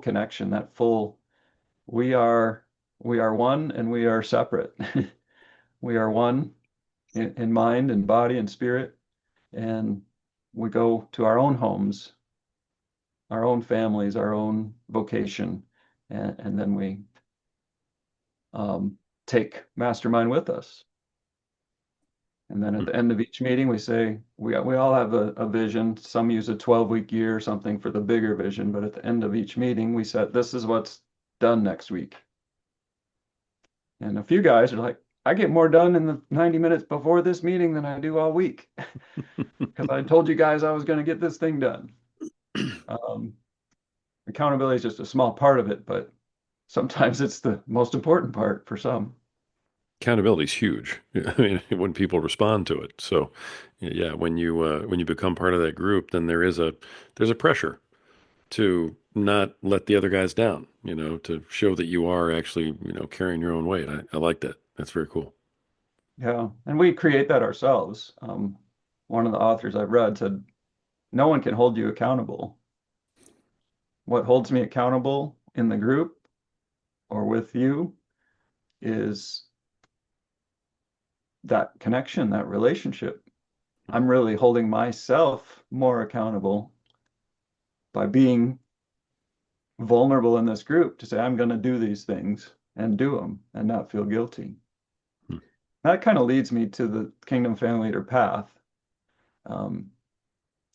connection, that full we are we are one and we are separate. We are one in mind and body and spirit, and we go to our own homes, our own families, our own vocation, and then we take mastermind with us. And then at the end of each meeting, we say, we all have a vision. Some use a 12-week year or something for the bigger vision. But at the end of each meeting, we said, this is what's done next week. And a few guys are like, I get more done in the 90 minutes before this meeting than I do all week because I told you guys I was going to get this thing done. Um, Accountability is just a small part of it, but sometimes it's the most important part for some. Accountability is huge. I mean, when people respond to it. So, yeah, when you become part of that group, then there's a pressure to not let the other guys down. To show that you are actually carrying your own weight. I like that. That's very cool. Yeah, and we create that ourselves. One of the authors I've read said, no one can hold you accountable. What holds me accountable in the group or with you is that connection, that relationship. I'm really holding myself more accountable by being vulnerable in this group to say, I'm going to do these things and do them and not feel guilty. Hmm. That kind of leads me to the Kingdom Family Leader path. Um,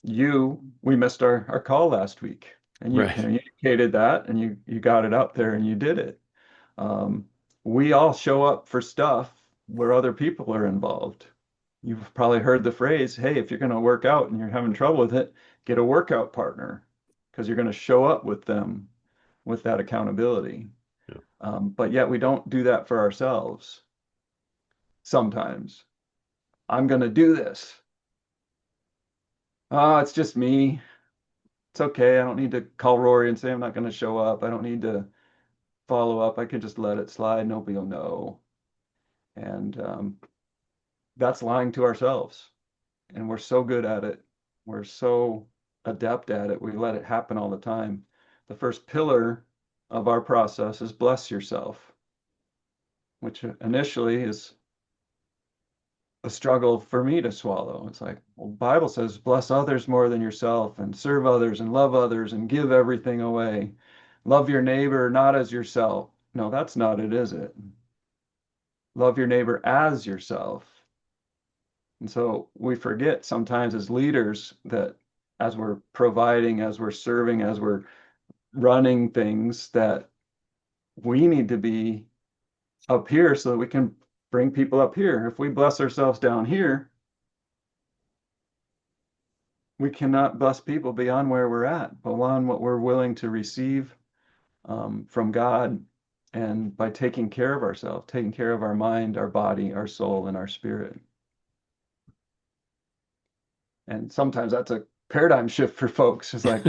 we missed our call last week, and you Right. communicated that, and you got it up there, and you did it. Um, we all show up for stuff where other people are involved. You've probably heard the phrase, hey, if you're going to work out and you're having trouble with it, get a workout partner because you're going to show up with them with that accountability. Yeah. But yet we don't do that for ourselves sometimes. I'm going to do this. Oh, it's just me. It's okay. I don't need to call Rory and say I'm not going to show up. I don't need to follow up. I can just let it slide. Nobody will know. And that's lying to ourselves. And we're so good at it. We're so adept at it. We let it happen all the time. The first pillar of our process is bless yourself, which initially is a struggle for me to swallow. It's like, well, Bible says, bless others more than yourself and serve others and love others and give everything away. Love your neighbor not as yourself. No, that's not it, is it? Love your neighbor as yourself. And so we forget sometimes as leaders that as we're providing, as we're serving, as we're running things, that we need to be up here so that we can bring people up here. If we bless ourselves down here, we cannot bless people beyond where we're at, beyond what we're willing to receive from God. And by taking care of ourselves, taking care of our mind, our body, our soul, and our spirit. And sometimes that's a paradigm shift for folks. It's like,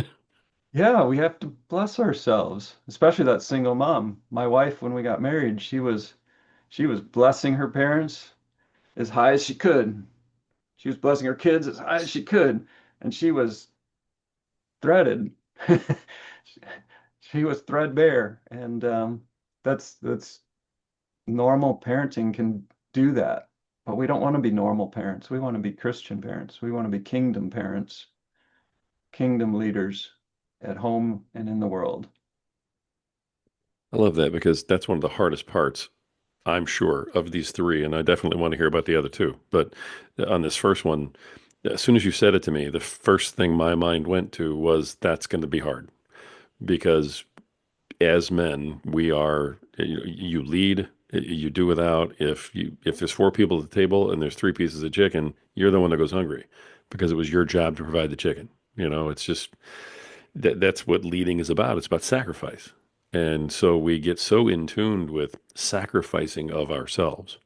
yeah, we have to bless ourselves, especially that single mom. My wife, when we got married, she was blessing her parents as high as she could. She was blessing her kids as high as she could. And she was threaded. She was threadbare, and that's normal parenting can do that. But we don't want to be normal parents. We want to be Christian parents. We want to be kingdom parents, kingdom leaders at home and in the world. I love that because that's one of the hardest parts, I'm sure, of these three. And I definitely want to hear about the other two. But on this first one, as soon as you said it to me, the first thing my mind went to was that's going to be hard because as men, we are, you lead, you do without. If there's four people at the table and there's three pieces of chicken, you're the one that goes hungry because it was your job to provide the chicken. It's just that's what leading is about. It's about sacrifice. And so we get so in tuned with sacrificing of ourselves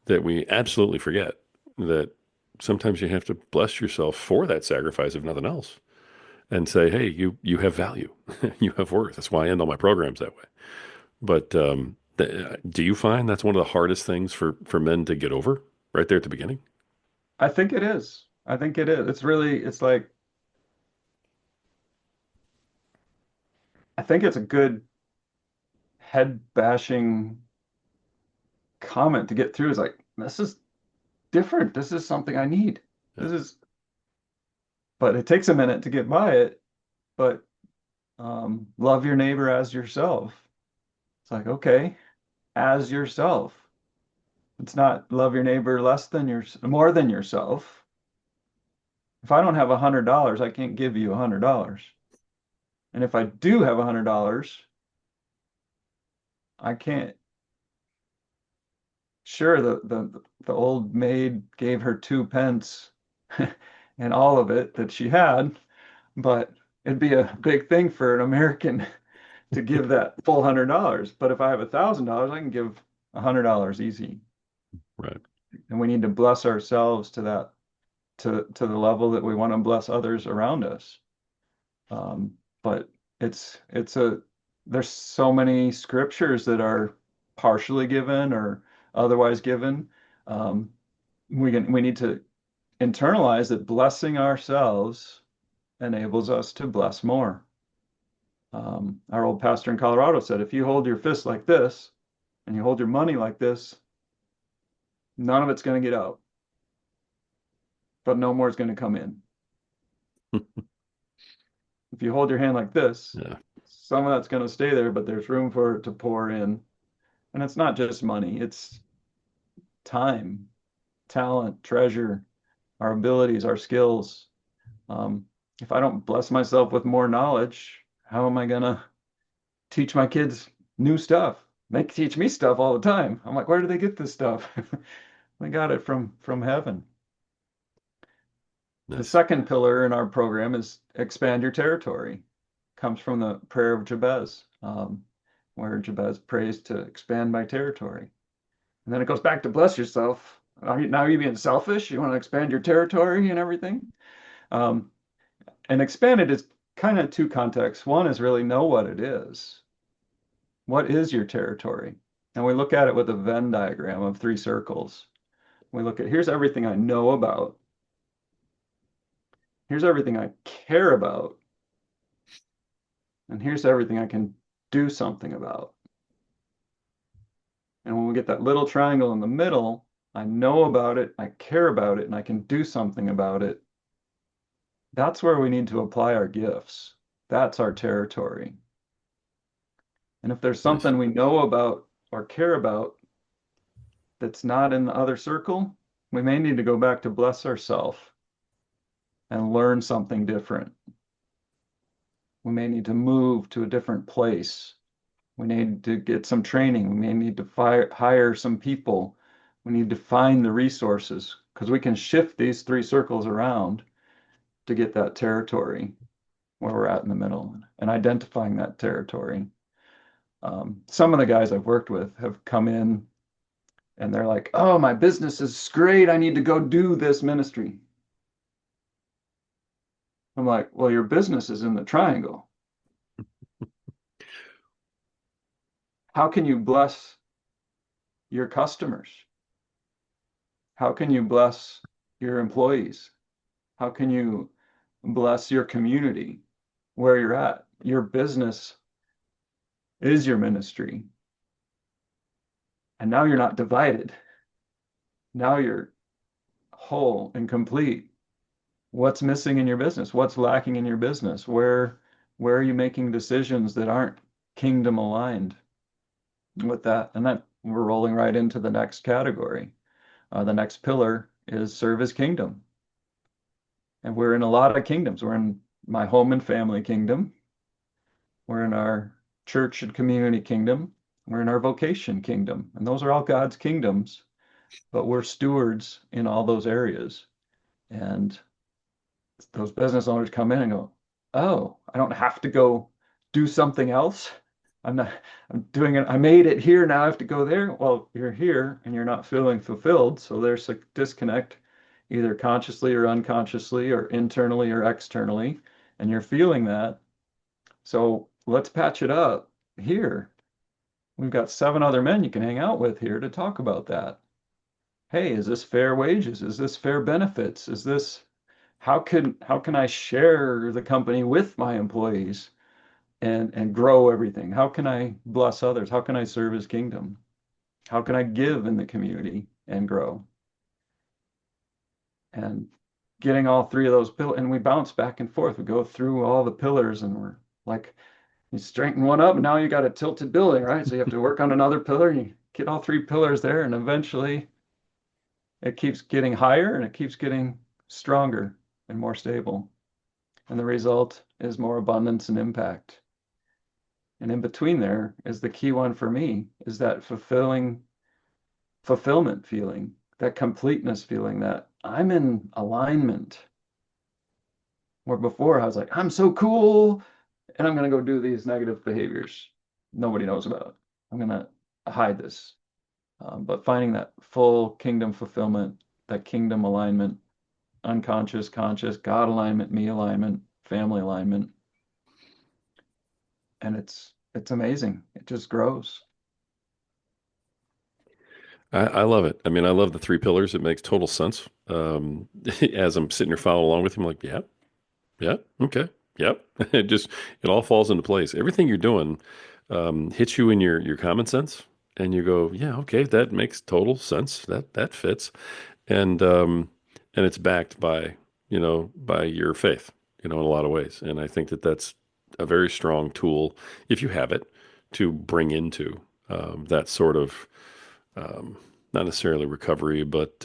that we absolutely forget that sometimes you have to bless yourself for that sacrifice, if nothing else, and say, hey, you have value, you have worth. That's why I end all my programs that way. But do you find that's one of the hardest things for men to get over right there at the beginning? I think it is. I think it is. It's like, I think it's a good head bashing comment to get through. Is like, this is different. This is something I need. Yeah. This is, but it takes a minute to get by it. But love your neighbor as yourself. It's like, okay, as yourself. It's not love your neighbor less than more than yourself. If I don't have $100, I can't give you $100. And if I do have $100, I can't. Sure, the old maid gave her 2 pence and all of it that she had, but it'd be a big thing for an American to give that full $100. But if I have $1,000, I can give $100 easy. Right. And we need to bless ourselves to that, to the level that we want to bless others around us. But it's a there's so many scriptures that are partially given or otherwise given. Um, we need to internalize that blessing ourselves enables us to bless more. Our old pastor in Colorado said, if you hold your fist like this and you hold your money like this, none of it's going to get out, but no more is going to come in. If you hold your hand like this, Yeah. some of that's going to stay there, but there's room for it to pour in. And it's not just money, it's time, talent, treasure, our abilities, our skills. Um, if I don't bless myself with more knowledge, how am I going to teach my kids new stuff? They teach me stuff all the time. I'm like, where do they get this stuff? They got it from heaven. The Nice. second pillar in our program is expand your territory. Comes from the prayer of Jabez, where Jabez prays to expand my territory. And then it goes back to bless yourself. Now you're being selfish. You want to expand your territory and everything. Um, and expanded is kind of two contexts. One is really know what it is. What is your territory? And we look at it with a Venn diagram of 3 circles. We look at here's everything I know about. Here's everything I care about. And here's everything I can do something about. And when we get that little triangle in the middle, I know about it, I care about it, and I can do something about it. That's where we need to apply our gifts. That's our territory. And if there's Nice. something we know about or care about that's not in the other circle, we may need to go back to bless ourselves and learn something different. We may need to move to a different place. We need to get some training. We may need to hire some people. We need to find the resources because we can shift these 3 circles around to get that territory where we're at in the middle and identifying that territory. Some of the guys I've worked with have come in and they're like, oh, my business is great. I need to go do this ministry. I'm like, well, your business is in the triangle. How can you bless your customers? How can you bless your employees? How can you bless your community? where you're at. Your business is your ministry. And now you're not divided. Now you're whole and complete. What's missing in your business? What's lacking in your business? Where are you making decisions that aren't kingdom aligned with that? And that we're rolling right into the next category. The next pillar is serve his kingdom. And we're in a lot of kingdoms. We're in my home and family kingdom. We're in our church and community kingdom. We're in our vocation kingdom. And those are all God's kingdoms, but we're stewards in all those areas. And those business owners come in and go, "Oh, I don't have to go do something else. I'm not, I'm doing it. I made it here. Now I have to go there." Well, you're here and you're not feeling fulfilled. So there's a disconnect, either consciously or unconsciously, or internally or externally. And you're feeling that. So let's patch it up here. We've got 7 other men you can hang out with here to talk about that. Hey, is this fair wages? Is this fair benefits? Is this how can I share the company with my employees and grow everything? How can I bless others? How can I serve his kingdom? How can I give in the community and grow? And getting all 3 of those pillars, and we bounce back and forth. We go through all the pillars, and we're like, you straighten one up, and now you got a tilted building, right? So you have to work on another pillar, and you get all 3 pillars there, and eventually it keeps getting higher and it keeps getting stronger and more stable. And the result is more abundance and impact. And in between there is the key one for me, is that fulfillment feeling, that completeness feeling, that I'm in alignment. Where before I was like, I'm so cool, and I'm going to go do these negative behaviors nobody knows about. I'm going to hide this. But finding that full kingdom fulfillment, that kingdom alignment, unconscious, conscious, God alignment, me alignment, family alignment, and it's amazing. It just grows. I love it. I mean, I love the 3 pillars. It makes total sense. As I'm sitting here following along with him, like, yeah, yeah, okay, yep. It all falls into place. Everything you're doing hits you in your common sense, and you go, yeah, okay, that makes total sense. That fits, and um, and it's backed by by your faith, in a lot of ways. And I think that that's a very strong tool if you have it to bring into that sort of um, not necessarily recovery, but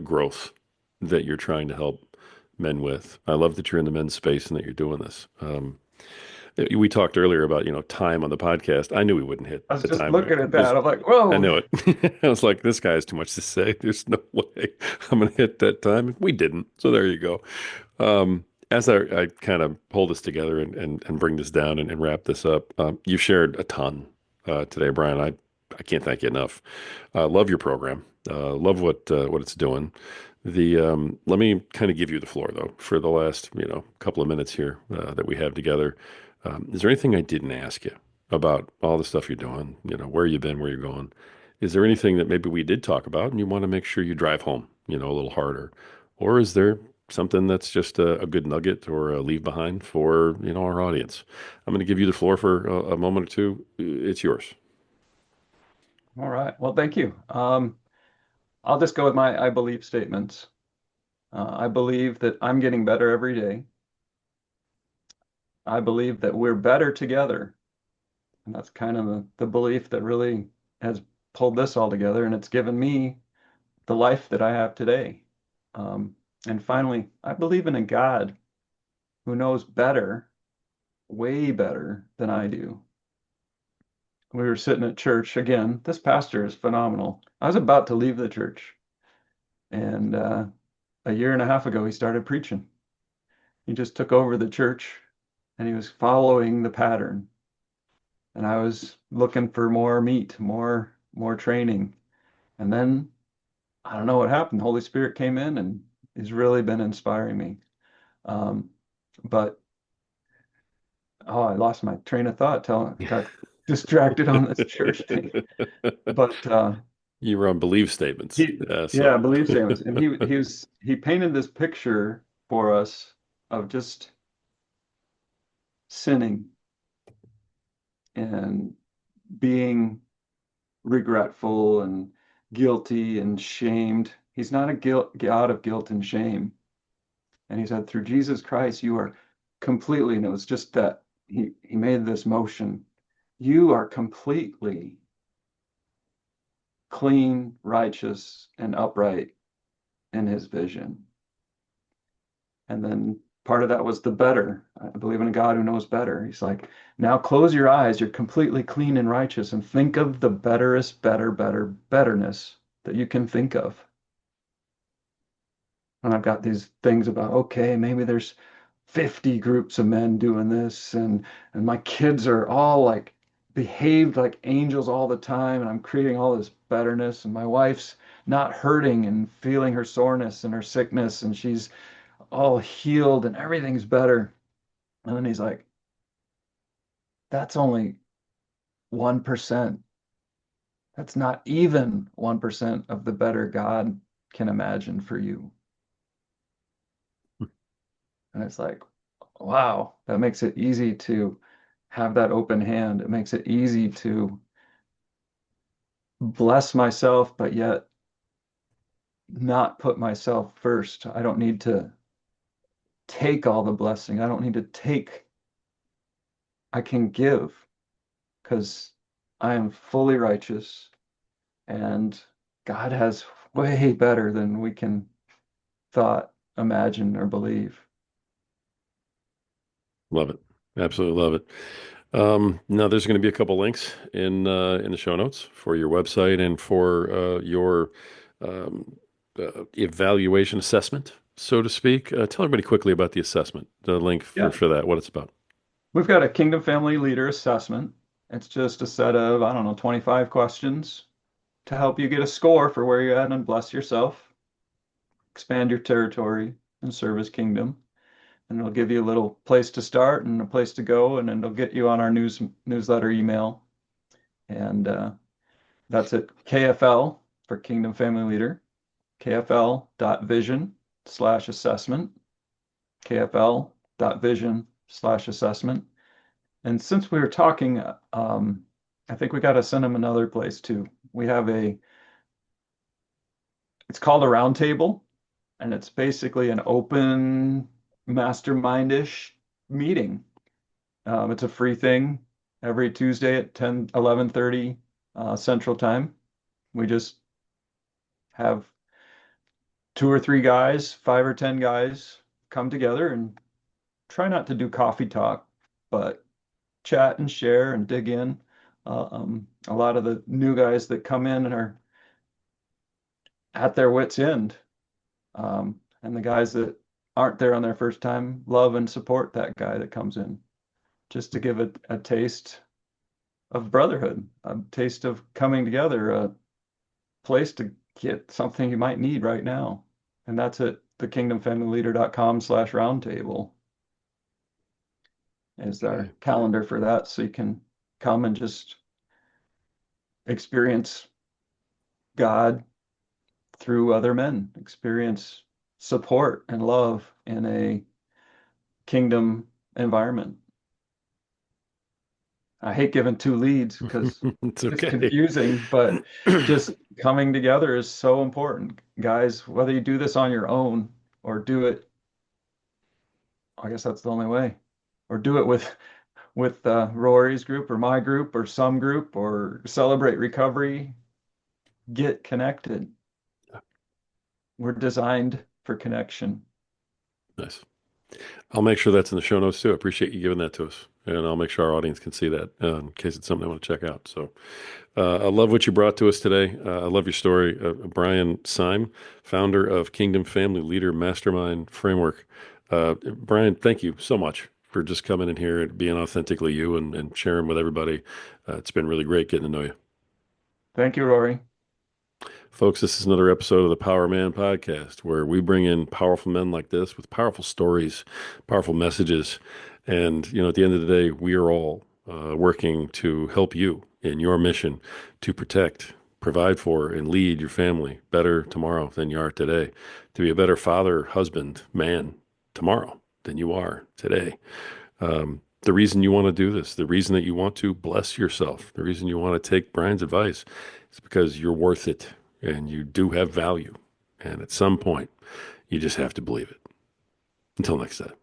growth that you're trying to help men with. I love that you're in the men's space and that you're doing this. We talked earlier about time on the podcast. I knew we wouldn't hit I was the just time. looking at There's, that. I'm like, I whoa. knew it. I was like, this guy has too much to say. There's no way I'm going to hit that time. We didn't. So there you go. As I kind of pull this together and bring this down and wrap this up, you've shared a ton today, Brian. I can't thank you enough. Love your program. Love what it's doing. Let me kind of give you the floor though for the last couple of minutes here that we have together. Is there anything I didn't ask you about all the stuff you're doing? Where you've been, where you're going. Is there anything that maybe we did talk about and you want to make sure you drive home, a little harder? Or is there something that's just a good nugget or a leave behind for, our audience? I'm going to give you the floor for a moment or two. It's yours. All right. Well, thank you. I'll just go with my I believe statements. I believe that I'm getting better every day. I believe that we're better together. And that's kind of the belief that really has pulled this all together. And it's given me the life that I have today. And finally, I believe in a God who knows better, way better than I do. We were sitting at church again. This pastor is phenomenal. I was about to leave the church, and a year and a half ago, he started preaching. He just took over the church, and he was following the pattern. And I was looking for more meat, more training. And then I don't know what happened. The Holy Spirit came in, and he's really been inspiring me. Um, but oh, I lost my train of thought. Got distracted on this church thing. But You were on belief statements. he, So yeah, belief statements, and he painted this picture for us of just sinning and being regretful and guilty and shamed. He's not a God of guilt and shame. And he said, through Jesus Christ, you are completely, and it was just that he made this motion. You are completely clean, righteous, and upright in his vision. And then part of that was the better. I believe in a God who knows better. He's like, now close your eyes. You're completely clean and righteous, and think of the betterness that you can think of. And I've got these things about, okay, maybe there's 50 groups of men doing this, and my kids are all like behaved like angels all the time, and I'm creating all this betterness, and my wife's not hurting and feeling her soreness and her sickness, and she's all healed and everything's better. And then he's like, that's only 1%. That's not even 1% of the better God can imagine for you. And it's like, wow, that makes it easy to have that open hand. It makes it easy to bless myself, but yet not put myself first. I don't need to take all the blessing. I don't need to take, I can give because I am fully righteous and God has way better than we can thought, imagine, or believe. Love it. Absolutely love it. Now there's going to be a couple links in the show notes for your website and for your um, evaluation assessment, so to speak. Tell everybody quickly about the assessment, the link Yeah. for that, what it's about. We've got a Kingdom Family Leader assessment. It's just a set of, I don't know, 25 questions to help you get a score for where you're at and bless yourself, expand your territory, and serve His kingdom. And it'll give you a little place to start and a place to go, and then it'll get you on our newsletter email. And that's at KFL for Kingdom Family Leader, kfl.vision/assessment, kfl.vision/assessment. And since we were talking, I think we got to send them another place too. We have it's called a roundtable, and it's basically an open mastermind-ish meeting. It's a free thing every Tuesday at 11:30 Central Time. We just have two or three guys, 5 or 10 guys come together and try not to do coffee talk, but chat and share and dig in. A lot of the new guys that come in and are at their wits' end, and the guys that aren't there on their first time love and support that guy that comes in just to give a taste of brotherhood, a taste of coming together, a place to get something you might need right now. And that's at thekingdomfamilyleader.com/roundtable is our Okay. calendar for that. So you can come and just experience God through other men, experience support and love in a kingdom environment. I hate giving two leads because It's it's okay. confusing, but just coming together is so important. Guys, whether you do this on your own or do it, I guess that's the only way, or do it with Rory's group or my group or some group or Celebrate Recovery, get connected. We're designed for connection. Nice. I'll make sure that's in the show notes too. I appreciate you giving that to us. And I'll make sure our audience can see that in case it's something I want to check out. So I love what you brought to us today. I love your story. Brian Seim, founder of Kingdom Family Leader Mastermind Framework. Brian, thank you so much for just coming in here and being authentically you and sharing with everybody. It's been really great getting to know you. Thank you, Rory. Folks, this is another episode of the Power Man Podcast where we bring in powerful men like this with powerful stories, powerful messages. And, at the end of the day, we are all working to help you in your mission to protect, provide for, and lead your family better tomorrow than you are today, to be a better father, husband, man tomorrow than you are today. The reason you want to do this, the reason that you want to bless yourself, the reason you want to take Brian's advice is because you're worth it and you do have value. And at some point, you just have to believe it. Until next time.